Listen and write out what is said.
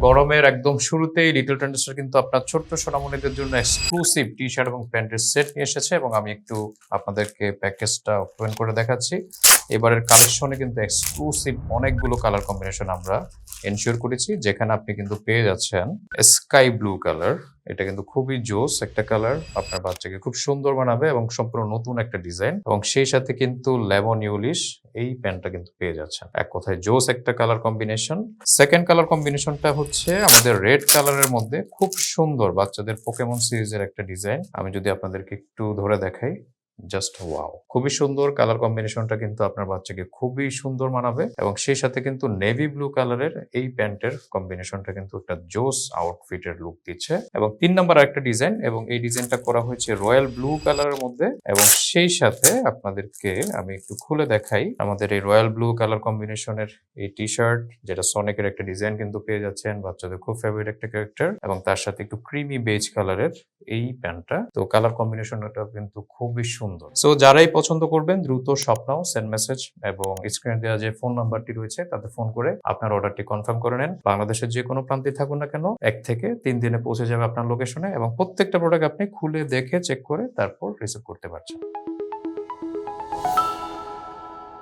গরমের একদম শুরুতেই লিটল ট্রেন্ডসটা কিন্তু আপনার ছোট্ট সোনামণিদের জন্য এক্সক্লুসিভ টি-শার্ট এবং প্যান্টের সেট নিয়ে এসেছে এবং আমি একটু আপনাদেরকে প্যাকেজটা ওপেন করে দেখাচ্ছি। এবারের কালেকশনে কিন্তু এক্সক্লুসিভ অনেকগুলো কালার কম্বিনেশন আমরা এনশিওর করেছি, যেখানে আপনি কিন্তু পেয়ে যাচ্ছেন স্কাই ব্লু কালার। এটা কিন্তু খুবই জোস একটা কালার, আপনার বাচ্চাকে খুব সুন্দর বানাবে এবং সম্পূর্ণ নতুন একটা ডিজাইন, এবং সেই সাথে কিন্তু লেমন ইউলিশ এই প্যান্টটা কিন্তু পেয়ে যাচ্ছেন। এক কথায় জোস একটা কালার কম্বিনেশন। সেকেন্ড কালার কম্বিনেশনটা হচ্ছে আমাদের রেড কালারের মধ্যে খুব সুন্দর বাচ্চাদের পোকেমন সিরিজের একটা ডিজাইন। আমি যদি আপনাদেরকে একটু ধরে দেখাই, জাস্ট ওয়াও, খুবই সুন্দর কালার কম্বিনেশনটা কিন্তু আপনার বাচ্চাকে খুবই সুন্দর মানাবে, এবং সেই সাথে কিন্তু নেভি ব্লু কালারের এই প্যান্টের কম্বিনেশনটা কিন্তু একটা জোস আউটফিটের লুক দিচ্ছে। এবং 3 নাম্বার একটা ডিজাইন, এবং এই ডিজাইনটা করা হয়েছে রয়্যাল ব্লু কালারের মধ্যে, এবং সেই সাথে আপনাদেরকে আমি একটু খুলে দেখাই আমাদের এই রয়্যাল ব্লু কালার কম্বিনেশনের এই টি শার্ট, যেটা সনিকের একটা ডিজাইন কিন্তু পেয়ে যাচ্ছেন, বাচ্চাদের খুব ফেভারিট একটা ক্যারেক্টার, এবং তার সাথে একটু ক্রিমি বেজ কালারের এই প্যান্টটা। তো কালার কম্বিনেশনটা কিন্তু খুবই সুন্দর। সো যারাই পছন্দ করবেন দ্রুত শপ নাও, সেন্ড মেসেজ, এবং স্ক্রিনে দেওয়া যে ফোন নাম্বারটি রয়েছে তাতে ফোন করে আপনার অর্ডারটি কনফার্ম করে নেন। বাংলাদেশের যে কোনো প্রান্তে থাকুন না কেন, 1 থেকে 3 দিনে পৌঁছে যাবে আপনার লোকেশনে, এবং প্রত্যেকটা প্রোডাক্ট আপনি খুলে দেখে চেক করে তারপর রিসিভ করতে পারছেন।